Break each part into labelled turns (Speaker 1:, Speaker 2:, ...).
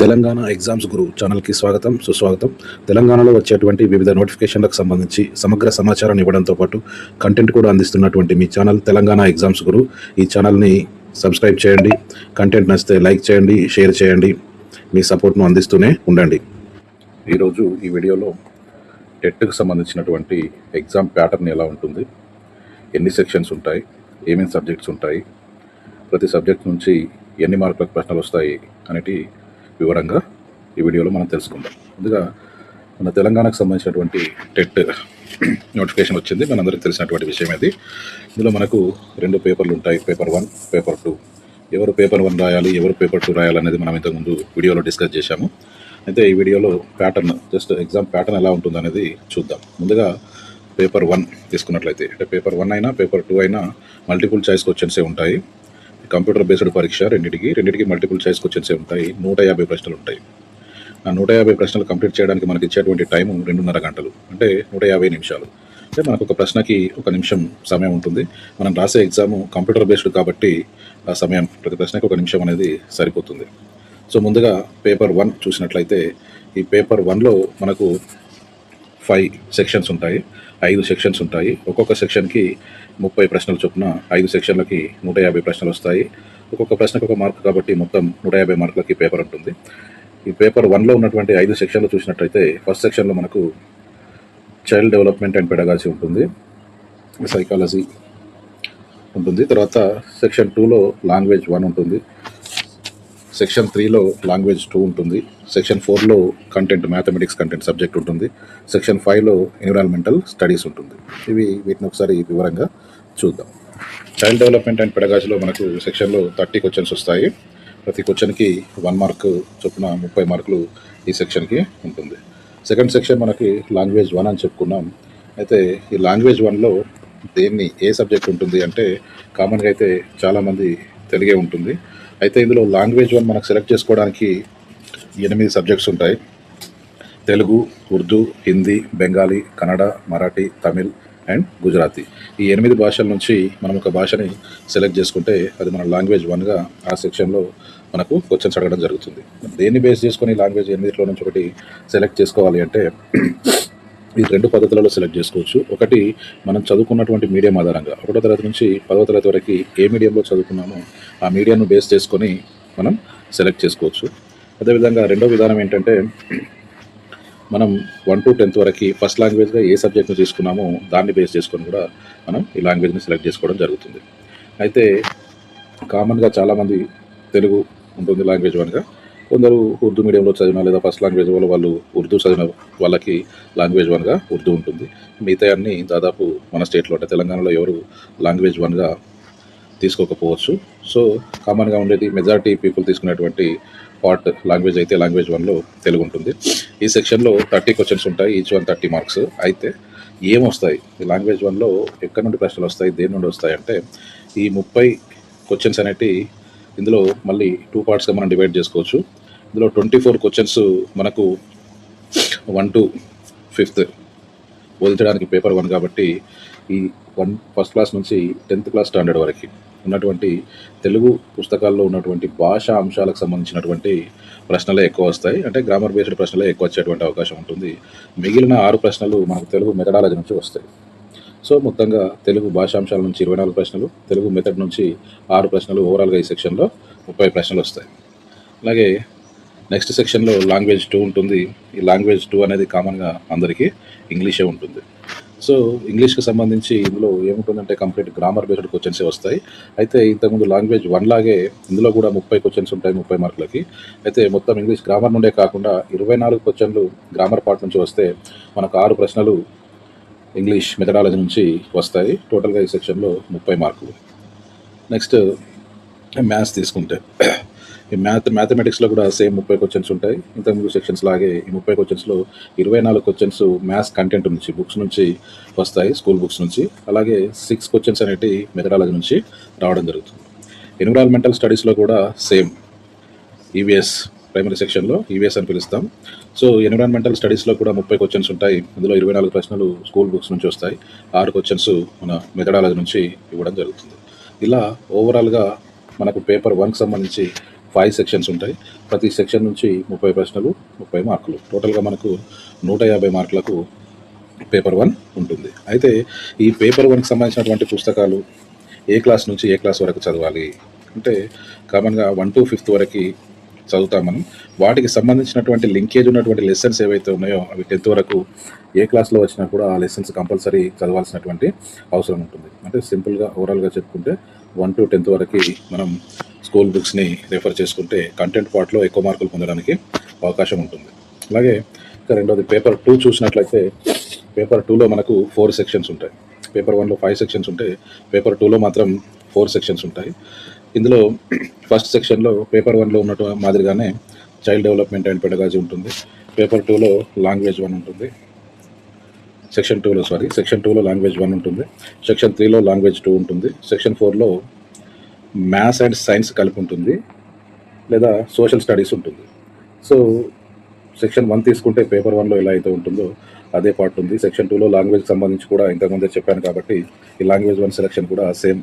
Speaker 1: Telangana exams గురు ఛానల్కి స్వాగతం సుస్వాగతం. తెలంగాణలో వచ్చేటువంటి వివిధ నోటిఫికేషన్లకు సంబంధించి సమగ్ర సమాచారాన్ని ఇవ్వడంతో పాటు కంటెంట్ కూడా అందిస్తున్నటువంటి మీ ఛానల్ తెలంగాణ ఎగ్జామ్స్ గురు. ఈ ఛానల్ని సబ్స్క్రైబ్ చేయండి. కంటెంట్ నచ్చితే లైక్ చేయండి, షేర్ చేయండి. మీ సపోర్ట్ను అందిస్తూనే ఉండండి. ఈరోజు ఈ వీడియోలో టెట్కి సంబంధించినటువంటి ఎగ్జామ్ ప్యాటర్న్ ఎలా ఉంటుంది, ఎన్ని సెక్షన్స్ ఉంటాయి, ఏమేమి సబ్జెక్ట్స్ ఉంటాయి, ప్రతి సబ్జెక్ట్ నుంచి ఎన్ని మార్కులకు ప్రశ్నలు వస్తాయి అనేటి వివరంగా ఈ వీడియోలో మనం తెలుసుకుందాం. ముందుగా మన తెలంగాణకు సంబంధించినటువంటి టెట్ నోటిఫికేషన్ వచ్చింది, మనందరికీ తెలిసినటువంటి విషయం అది. ఇందులో మనకు 2 పేపర్లు ఉంటాయి, పేపర్ 1, పేపర్ 2. ఎవరు పేపర్ 1 రాయాలి, ఎవరు పేపర్ 2 రాయాలి అనేది మనం ఇంతకుముందు వీడియోలో డిస్కస్ చేశాము. అయితే ఈ వీడియోలో ప్యాటర్న్, జస్ట్ ఎగ్జామ్ ప్యాటర్న్ ఎలా ఉంటుంది అనేది చూద్దాం. ముందుగా పేపర్ 1 తీసుకున్నట్లయితే, అంటే పేపర్ 1 అయినా పేపర్ 2 అయినా మల్టిపుల్ చాయిస్ క్వశ్చన్సే ఉంటాయి. కంప్యూటర్ బేస్డ్ పరీక్ష రెండింటికి మల్టిపుల్ చాయిస్ క్వశ్చన్సే ఉంటాయి. 150 ప్రశ్నలు ఉంటాయి. ఆ 150 ప్రశ్నలు కంప్లీట్ చేయడానికి మనకి ఇచ్చేటువంటి టైము 2.5 గంటలు, అంటే 150 నిమిషాలు. అంటే మనకు ఒక ప్రశ్నకి 1 నిమిషం సమయం ఉంటుంది. మనం రాసే ఎగ్జాము కంప్యూటర్ బేస్డ్ కాబట్టి ఆ సమయం, ప్రతి ప్రశ్నకి 1 నిమిషం అనేది సరిపోతుంది. సో ముందుగా పేపర్ 1 చూసినట్లయితే, ఈ పేపర్ 1లో మనకు 5 సెక్షన్స్ ఉంటాయి, 5 సెక్షన్స్ ఉంటాయి. ఒక్కొక్క సెక్షన్కి 30 ప్రశ్నలు చొప్పున 5 సెక్షన్లకి 150 ప్రశ్నలు వస్తాయి. ఒక్కొక్క ప్రశ్నకు 1 మార్కు కాబట్టి మొత్తం 150 మార్కులకి పేపర్ ఉంటుంది. ఈ పేపర్ 1లో ఉన్నటువంటి 5 సెక్షన్లు చూసినట్లయితే, ఫస్ట్ సెక్షన్లో మనకు చైల్డ్ డెవలప్మెంట్ అండ్ పెడగాజీ ఉంటుంది, సైకాలజీ ఉంటుంది. తర్వాత సెక్షన్ 2లో లాంగ్వేజ్ 1 ఉంటుంది, సెక్షన్ 3లో లాంగ్వేజ్ 2 ఉంటుంది, సెక్షన్ 4లో కంటెంట్, మ్యాథమెటిక్స్ కంటెంట్ సబ్జెక్ట్ ఉంటుంది, సెక్షన్ 5లో ఎన్విరాన్మెంటల్ స్టడీస్ ఉంటుంది. వీటిని ఒకసారి వివరంగా చూద్దాం. చైల్డ్ డెవలప్మెంట్ అండ్ పెడగాజీలో మనకు సెక్షన్లో 30 క్వశ్చన్స్ వస్తాయి. ప్రతి క్వశ్చన్కి 1 మార్క్ చొప్పున 30 మార్కులు ఈ సెక్షన్కి ఉంటుంది. సెకండ్ సెక్షన్ మనకి లాంగ్వేజ్ 1 అని చెప్పుకున్నాం. అయితే ఈ లాంగ్వేజ్ 1లో ఏ సబ్జెక్ట్ ఉంటుంది అంటే, కామన్గా అయితే చాలామంది తెలుగే ఉంటుంది. అయితే ఇందులో లాంగ్వేజ్ 1 మనకు సెలెక్ట్ చేసుకోవడానికి 8 సబ్జెక్ట్స్ ఉంటాయి. తెలుగు, ఉర్దూ, హిందీ, బెంగాలీ, కన్నడ, మరాఠీ, తమిళ్ అండ్ గుజరాతీ. ఈ 8 భాషల నుంచి మనం ఒక భాషని సెలెక్ట్ చేసుకుంటే అది మన లాంగ్వేజ్ 1గా ఆ సెక్షన్లో మనకు క్వశ్చన్స్ అడగడం జరుగుతుంది. దేన్ని బేస్ చేసుకొని లాంగ్వేజ్ 8లో నుంచి ఒకటి సెలెక్ట్ చేసుకోవాలి అంటే, ఈ 2 పద్ధతులలో సెలెక్ట్ చేసుకోవచ్చు. ఒకటి, మనం చదువుకున్నటువంటి మీడియం ఆధారంగా 1వ తరగతి నుంచి 10వ తరగతి వరకు ఏ మీడియంలో చదువుకున్నామో ఆ మీడియంను బేస్ చేసుకొని మనం సెలెక్ట్ చేసుకోవచ్చు. అదేవిధంగా రెండో విధానం ఏంటంటే, మనం 1 to 10th వరకు ఫస్ట్ లాంగ్వేజ్గా ఏ సబ్జెక్ట్ను తీసుకున్నామో దాన్ని బేస్ చేసుకొని కూడా మనం ఈ లాంగ్వేజ్ని సెలెక్ట్ చేసుకోవడం జరుగుతుంది. అయితే కామన్గా చాలామంది తెలుగు ఉంటుంది లాంగ్వేజ్ 1గా, కొందరు ఉర్దూ మీడియంలో చదివిన లేదా ఫస్ట్ లాంగ్వేజ్ వాళ్ళు ఉర్దూ చదివిన వాళ్ళకి లాంగ్వేజ్ 1గా ఉర్దూ ఉంటుంది. మిగతా అన్ని దాదాపు మన స్టేట్లో, అంటే తెలంగాణలో ఎవరు లాంగ్వేజ్ 1గా తీసుకోకపోవచ్చు. సో కామన్గా ఉండేది, మెజారిటీ పీపుల్ తీసుకునేటువంటి పార్ట్ లాంగ్వేజ్ అయితే లాంగ్వేజ్ 1లో తెలుగు ఉంటుంది. ఈ సెక్షన్లో 30 క్వశ్చన్స్ ఉంటాయి, ఈచ్ 1 30 మార్క్స్. అయితే ఏమొస్తాయి ఈ లాంగ్వేజ్ 1లో, ఎక్కడి నుండి ప్రశ్నలు వస్తాయి, దేని నుండి వస్తాయి అంటే, ఈ 30 క్వశ్చన్స్ అనేటి ఇందులో మళ్ళీ 2 పార్ట్స్గా మనం డివైడ్ చేసుకోవచ్చు. ఇందులో 24 క్వశ్చన్స్ మనకు 1 to 5th బోధించడానికి పేపర్ 1 కాబట్టి, ఈ ఫస్ట్ క్లాస్ నుంచి 10th క్లాస్ స్టాండర్డ్ వరకు ఉన్నటువంటి తెలుగు పుస్తకాల్లో ఉన్నటువంటి భాషా అంశాలకు సంబంధించినటువంటి ప్రశ్నలే ఎక్కువ వస్తాయి. అంటే గ్రామర్ బేస్డ్ ప్రశ్నలే ఎక్కువ వచ్చేటువంటి అవకాశం ఉంటుంది. మిగిలిన 6 ప్రశ్నలు మనకు తెలుగు మెథడాలజీ నుంచి వస్తాయి. సో మొత్తంగా తెలుగు భాషాంశాల నుంచి 24 ప్రశ్నలు, తెలుగు మెథడ్ నుంచి 6 ప్రశ్నలు, ఓవరాల్గా ఈ సెక్షన్లో 30 ప్రశ్నలు వస్తాయి. అలాగే నెక్స్ట్ సెక్షన్లో లాంగ్వేజ్ 2 ఉంటుంది. ఈ లాంగ్వేజ్ 2 అనేది కామన్గా అందరికీ ఇంగ్లీషే ఉంటుంది. సో ఇంగ్లీష్కి సంబంధించి ఇందులో ఏముంటుందంటే, కంప్లీట్ గ్రామర్ బేస్డ్ క్వశ్చన్సే వస్తాయి. అయితే ఇంతకుముందు లాంగ్వేజ్ 1 లాగే ఇందులో కూడా 30 క్వశ్చన్స్ ఉంటాయి, 30 మార్కులకి. అయితే మొత్తం ఇంగ్లీష్ గ్రామర్ నుండే కాకుండా 24 క్వశ్చన్లు గ్రామర్ పార్ట్ నుంచి వస్తే మనకు 6 ప్రశ్నలు ఇంగ్లీష్ మెథడాలజీ నుంచి వస్తాయి. టోటల్గా ఈ సెక్షన్లో 30 మార్కులు. నెక్స్ట్ మ్యాథ్స్ తీసుకుంటే, ఈ మ్యాథమెటిక్స్లో కూడా సేమ్ 30 క్వశ్చన్స్ ఉంటాయి. ఇంతకుముందు సెక్షన్స్ లాగే ఈ 30 క్వశ్చన్స్లో 24 క్వశ్చన్స్ మ్యాథ్స్ కంటెంట్ నుంచి, బుక్స్ నుంచి వస్తాయి, స్కూల్ బుక్స్ నుంచి. అలాగే 6 క్వశ్చన్స్ అనేవి మెథడాలజీ నుంచి రావడం జరుగుతుంది. ఎన్విరాన్మెంటల్ స్టడీస్లో కూడా సేమ్ ఈవీఎస్, ప్రైమరీ సెక్షన్లో ఈవీఎస్ అని పిలుస్తాం. సో ఎన్విరాన్మెంటల్ స్టడీస్లో కూడా 30 క్వశ్చన్స్ ఉంటాయి. ఇందులో 24 ప్రశ్నలు స్కూల్ బుక్స్ నుంచి వస్తాయి, 6 క్వశ్చన్స్ మన మెథడాలజీ నుంచి ఇవ్వడం జరుగుతుంది. ఇలా ఓవరాల్గా మనకు పేపర్ 1కి సంబంధించి 5 సెక్షన్స్ ఉంటాయి. ప్రతి సెక్షన్ నుంచి 30 ప్రశ్నలు, 30 మార్కులు. టోటల్గా మనకు 150 మార్కులకు పేపర్ 1 ఉంటుంది. అయితే ఈ పేపర్ 1కి సంబంధించినటువంటి పుస్తకాలు ఏ క్లాస్ నుంచి ఏ క్లాస్ వరకు చదవాలి అంటే కామన్గా 1 to 5th వరకు చదువుతాం మనం. వాటికి సంబంధించినటువంటి లింకేజ్ ఉన్నటువంటి లెసన్స్ ఏవైతే ఉన్నాయో అవి 10th వరకు ఏ క్లాస్లో వచ్చినా కూడా ఆ లెసన్స్ కంపల్సరీ చదవాల్సినటువంటి అవసరం ఉంటుంది. అంటే సింపుల్గా ఓవరాల్గా చెప్పుకుంటే 1 to 10th వరకు మనం స్కూల్ బుక్స్ని రెఫర్ చేసుకుంటే కంటెంట్ పార్ట్లో ఎక్కువ మార్కులు పొందడానికి అవకాశం ఉంటుంది. అలాగే ఇంకా రెండోది పేపర్ 2 చూసినట్లయితే పేపర్ 2లో మనకు 4 సెక్షన్స్ ఉంటాయి. పేపర్ 1లో 5 సెక్షన్స్ ఉంటాయి. పేపర్ 2లో మాత్రం 4 సెక్షన్స్ ఉంటాయి. ఇందులో ఫస్ట్ సెక్షన్లో పేపర్ 1లో ఉన్నట్టు మాదిరిగానే చైల్డ్ డెవలప్మెంట్ అండ్ పెడగాజీ ఉంటుంది. పేపర్ 2లో లాంగ్వేజ్ 1 ఉంటుంది. సెక్షన్ 2లో లాంగ్వేజ్ 1 ఉంటుంది. సెక్షన్ 3లో లాంగ్వేజ్ 2 ఉంటుంది. సెక్షన్ 4లో మ్యాథ్స్ అండ్ సైన్స్ కలిపి ఉంటుంది, లేదా సోషల్ స్టడీస్ ఉంటుంది. సో సెక్షన్ 1 తీసుకుంటే పేపర్ 1లో ఎలా అయితే ఉంటుందో అదే పార్ట్ ఉంది. సెక్షన్ 2లో లాంగ్వేజ్కి సంబంధించి కూడా ఇంతకుముందే చెప్పాను కాబట్టి ఈ లాంగ్వేజ్ 1 సెలెక్షన్ కూడా సేమ్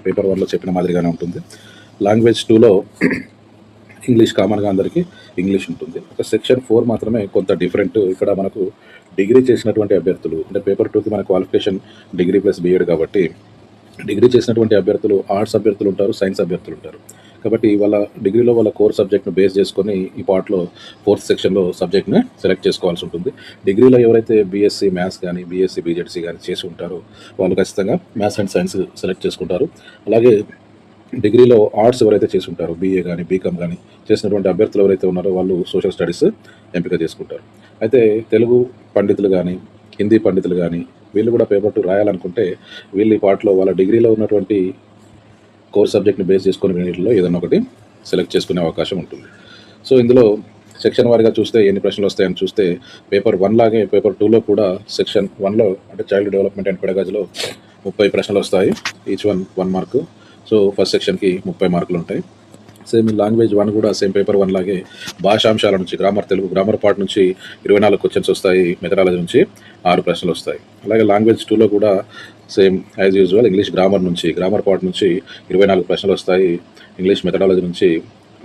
Speaker 1: పేపర్ 1లో చెప్పిన మాదిరిగానే ఉంటుంది. లాంగ్వేజ్ 2లో ఇంగ్లీష్ కామన్గా అందరికీ ఇంగ్లీష్ ఉంటుంది. ఒక సెక్షన్ 4 మాత్రమే కొంత డిఫరెంట్. ఇక్కడ మనకు డిగ్రీ చేసినటువంటి అభ్యర్థులు అంటే పేపర్ 2కి మన క్వాలిఫికేషన్ డిగ్రీ ప్లస్ బీఎడ్ కాబట్టి డిగ్రీ చేసినటువంటి అభ్యర్థులు ఆర్ట్స్ అభ్యర్థులు ఉంటారు, సైన్స్ అభ్యర్థులు ఉంటారు. కాబట్టి వాళ్ళ డిగ్రీలో వాళ్ళ కోర్ సబ్జెక్ట్ను బేస్ చేసుకొని ఈ పార్ట్లో 4th సెక్షన్లో సబ్జెక్ట్ని సెలెక్ట్ చేసుకోవాల్సి ఉంటుంది. డిగ్రీలో ఎవరైతే బీఎస్సీ మ్యాథ్స్ కానీ బీఎస్సీ బీజెడ్సీ కానీ చేసి ఉంటారో వాళ్ళు ఖచ్చితంగా మ్యాథ్స్ అండ్ సైన్స్ సెలెక్ట్ చేసుకుంటారు. అలాగే డిగ్రీలో ఆర్ట్స్ ఎవరైతే చేసి ఉంటారో బీఏ కానీ బీకామ్ కానీ చేసినటువంటి అభ్యర్థులు ఎవరైతే ఉన్నారో వాళ్ళు సోషల్ స్టడీస్ ఎంపిక చేసుకుంటారు. అయితే తెలుగు పండితులు కానీ హిందీ పండితులు కానీ వీళ్ళు కూడా పేపర్ 2 రాయాలనుకుంటే వీళ్ళు ఈ పార్ట్లో వాళ్ళ డిగ్రీలో ఉన్నటువంటి కోర్ సబ్జెక్ట్ని బేస్ చేసుకుని వీటిలో ఏదైనా ఒకటి సెలెక్ట్ చేసుకునే అవకాశం ఉంటుంది. సో ఇందులో సెక్షన్ వారీగా చూస్తే ఎన్ని ప్రశ్నలు వస్తాయని చూస్తే పేపర్ 1 లాగే పేపర్ 2లో కూడా సెక్షన్ 1లో అంటే చైల్డ్ డెవలప్మెంట్ అండ్ పెడగాజీలో 30 ప్రశ్నలు వస్తాయి. Each 1 mark. సో ఫస్ట్ సెక్షన్కి 30 మార్కులు ఉంటాయి. సేమ్ లాంగ్వేజ్ 1 కూడా సేమ్ పేపర్ 1 లాగే భాషాంశాల నుంచి తెలుగు గ్రామర్ పార్ట్ నుంచి 24 క్వశ్చన్స్ వస్తాయి. మెథడాలజీ నుంచి 6 ప్రశ్నలు వస్తాయి. అలాగే లాంగ్వేజ్ 2లో కూడా same as usual English grammar part నుంచి 24 ప్రశ్నలు వస్తాయి. ఇంగ్లీష్ మెథడాలజీ నుంచి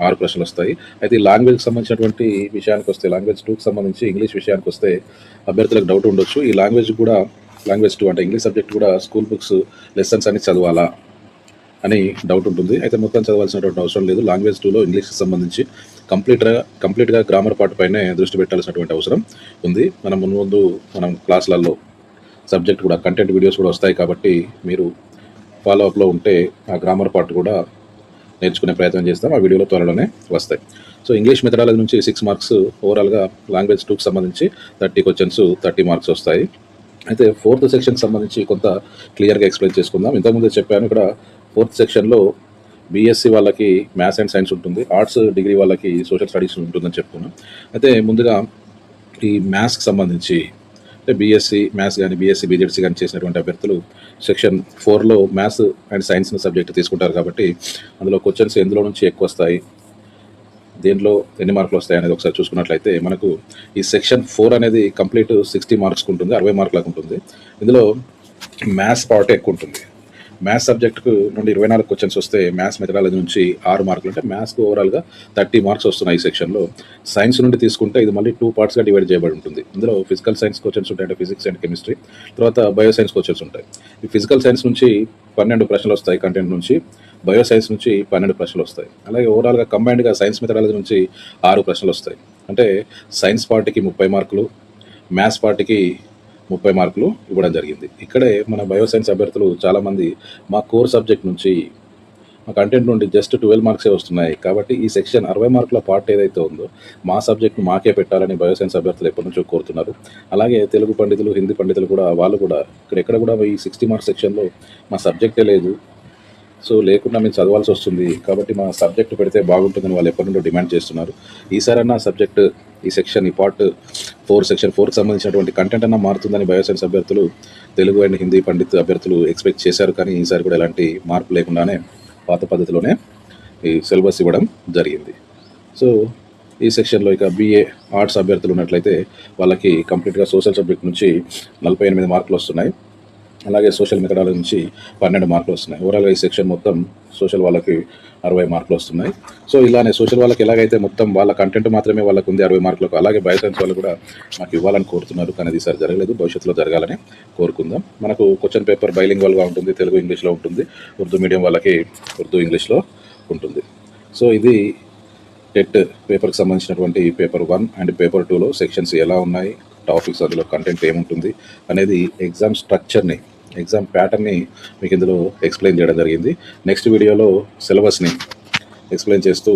Speaker 1: 6 ప్రశ్నలు వస్తాయి. అయితే ఈ లాంగ్వేజ్కి సంబంధించినటువంటి విషయానికి వస్తే లాంగ్వేజ్ 2కి సంబంధించి ఇంగ్లీష్ విషయానికి వస్తే అభ్యర్థులకు డౌట్ ఉండొచ్చు. ఈ లాంగ్వేజ్ 2 అంటే ఇంగ్లీష్ సబ్జెక్ట్ కూడా స్కూల్ బుక్స్ లెసన్స్ అన్ని చదవాలా అని డౌట్ ఉంటుంది. అయితే మొత్తం చదవాల్సినటువంటి అవసరం లేదు. లాంగ్వేజ్ 2లో ఇంగ్లీష్కి సంబంధించి కంప్లీట్గా గ్రామర్ పార్ట్ పైనే దృష్టి పెట్టాల్సినటువంటి అవసరం ఉంది. మనం క్లాసులలో సబ్జెక్ట్ కూడా కంటెంట్ వీడియోస్ కూడా వస్తాయి కాబట్టి మీరు ఫాలో అప్లో ఉంటే ఆ గ్రామర్ పార్ట్ కూడా నేర్చుకునే ప్రయత్నం చేస్తాం. ఆ వీడియోలో త్వరలోనే వస్తాయి. సో ఇంగ్లీష్ మెథడాలజీ నుంచి 6 మార్క్స్, ఓవరాల్గా లాంగ్వేజ్ 2కి సంబంధించి 30 క్వశ్చన్స్ 30 మార్క్స్ వస్తాయి. అయితే 4th సెక్షన్కి సంబంధించి కొంత క్లియర్గా ఎక్స్ప్లెయిన్ చేసుకుందాం. ఇంతకుముందే చెప్పాను, ఇక్కడ 4th సెక్షన్లో బీఎస్సీ వాళ్ళకి మ్యాథ్స్ అండ్ సైన్స్ ఉంటుంది, ఆర్ట్స్ డిగ్రీ వాళ్ళకి సోషల్ స్టడీస్ ఉంటుందని చెప్పుకున్నాం. అయితే ముందుగా ఈ మ్యాథ్స్కి సంబంధించి అంటే బీఎస్సీ మ్యాథ్స్ కానీ బీఎస్సీ బీజెడ్సీ కానీ చేసినటువంటి అభ్యర్థులు సెక్షన్ 4లో మ్యాథ్స్ అండ్ సైన్స్ సబ్జెక్ట్ తీసుకుంటారు కాబట్టి అందులో క్వశ్చన్స్ ఎందులో నుంచి ఎక్కువ వస్తాయి, దేంట్లో ఎన్ని మార్కులు వస్తాయి అనేది ఒకసారి చూసుకున్నట్లయితే మనకు ఈ సెక్షన్ 4 అనేది కంప్లీట్ 60 మార్క్స్కి ఉంటుంది, 60 మార్కులకు ఉంటుంది. ఇందులో మ్యాథ్స్ పార్ట్ ఎక్కువ ఉంటుంది. మ్యాథ్స్ సబ్జెక్టుకు నుండి 24 క్వశ్చన్స్ వస్తే మ్యాథ్స్ మెథడాలజీ నుంచి 6 మార్కులు, అంటే మ్యాథ్స్కి ఓవరాల్గా 30 మార్క్స్ వస్తున్నాయి ఈ సెక్షన్లో. సైన్స్ నుండి తీసుకుంటే ఇది మళ్ళీ 2 పార్ట్స్గా డివైడ్ చేయబడి ఉంటుంది. ఇందులో ఫిజికల్ సైన్స్ క్వశ్చన్స్ ఉంటాయి, అంటే ఫిజిక్స్ అండ్ కెమిస్ట్రీ. తర్వాత బయో సైన్స్ క్వశ్చన్స్ ఉంటాయి. ఈ ఫిజికల్ సైన్స్ నుంచి 12 ప్రశ్నలు వస్తాయి కంటెంట్ నుంచి, బయో సైన్స్ నుంచి 12 ప్రశ్నలు వస్తాయి. అలాగే ఓవరాల్గా కంబైన్డ్గా సైన్స్ మెథడాలజీ నుంచి 6 ప్రశ్నలు వస్తాయి. అంటే సైన్స్ పార్ట్కి 30 మార్కులు, మ్యాథ్స్ పార్ట్కి 30 మార్కులు ఇవ్వడం జరిగింది. ఇక్కడే మన బయోసైన్స్ అభ్యర్థులు చాలామంది మా కోర్ సబ్జెక్ట్ నుంచి మా కంటెంట్ నుండి జస్ట్ 12 మార్క్సే వస్తున్నాయి కాబట్టి ఈ సెక్షన్ 60 మార్కుల పార్ట్ ఏదైతే ఉందో మా సబ్జెక్ట్ను మాకే పెట్టాలని బయోసైన్స్ అభ్యర్థులు ఎప్పటి నుంచో కోరుతున్నారు. అలాగే తెలుగు పండితులు హిందీ పండితులు కూడా వాళ్ళు కూడా ఎక్కడ కూడా ఈ 60 మార్క్స్ సెక్షన్లో మా సబ్జెక్టే లేదు, సో లేకుండా మేము చదవాల్సి వస్తుంది కాబట్టి మా సబ్జెక్ట్ పెడితే బాగుంటుందని వాళ్ళు ఎప్పటి నుండో డిమాండ్ చేస్తున్నారు. ఈసారన్నా సబ్జెక్ట్ ఈ సెక్షన్ ఈ పార్ట్ 4 సెక్షన్ 4కి సంబంధించినటువంటి కంటెంట్ అన్నా మారుతుందని బయోసైన్స్ అభ్యర్థులు తెలుగు అండ్ హిందీ పండిత్ అభ్యర్థులు ఎక్స్పెక్ట్ చేశారు. కానీ ఈసారి కూడా ఎలాంటి మార్పు లేకుండానే పాత పద్ధతిలోనే ఈ సిలబస్ ఇవ్వడం జరిగింది. సో ఈ సెక్షన్లో ఇక బీఏ ఆర్ట్స్ అభ్యర్థులు ఉన్నట్లయితే వాళ్ళకి కంప్లీట్గా సోషల్ సబ్జెక్ట్ నుంచి 48 మార్కులు వస్తున్నాయి. అలాగే సోషల్ మెథడాలజీ నుంచి 12 మార్కులు వస్తున్నాయి. ఓవరాల్గా ఈ సెక్షన్ మొత్తం సోషల్ వాళ్ళకి 60 మార్కులు వస్తున్నాయి. సో ఇలానే సోషల్ వాళ్ళకి ఎలాగైతే మొత్తం వాళ్ళ కంటెంట్ మాత్రమే వాళ్ళకు ఉంది 60 మార్కులకు, అలాగే బయోసైన్స్ వాళ్ళు కూడా మాకు ఇవ్వాలని కోరుతున్నారు. కానీ ఈసారి జరగలేదు, భవిష్యత్తులో జరగాలని కోరుకుందాం. మనకు క్వశ్చన్ పేపర్ బైలింగ్వల్గా ఉంటుంది, తెలుగు ఇంగ్లీష్లో ఉంటుంది, ఉర్దూ మీడియం వాళ్ళకి ఉర్దూ ఇంగ్లీష్లో ఉంటుంది. సో ఇది టెట్ పేపర్కి సంబంధించినటువంటి పేపర్ 1 అండ్ పేపర్ 2లో సెక్షన్స్ ఎలా ఉన్నాయి, టాపిక్స్, అందులో కంటెంట్ ఏముంటుంది అనేది ఎగ్జామ్ స్ట్రక్చర్ని, ఎగ్జామ్ ప్యాటర్న్ని మీకు ఇందులో ఎక్స్ప్లెయిన్ చేయడం జరిగింది. నెక్స్ట్ వీడియోలో సిలబస్ని ఎక్స్ప్లెయిన్ చేస్తూ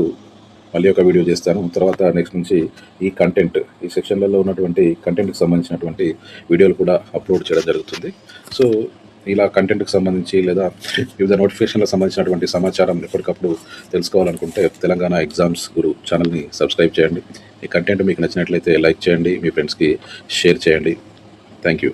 Speaker 1: మళ్ళీ ఒక వీడియో చేస్తాను. తర్వాత నెక్స్ట్ నుంచి ఈ కంటెంట్, ఈ సెక్షన్లలో ఉన్నటువంటి కంటెంట్కి సంబంధించినటువంటి వీడియోలు కూడా అప్లోడ్ చేయడం జరుగుతుంది. సో ఇలా కంటెంట్కి సంబంధించి లేదా వివిధ నోటిఫికేషన్లకు సంబంధించినటువంటి సమాచారం ఎప్పటికప్పుడు తెలుసుకోవాలనుకుంటే తెలంగాణ ఎగ్జామ్స్ గురు ఛానల్ని సబ్స్క్రైబ్ చేయండి. ఈ కంటెంట్ మీకు నచ్చినట్లయితే లైక్ చేయండి, మీ ఫ్రెండ్స్కి షేర్ చేయండి. Thank you.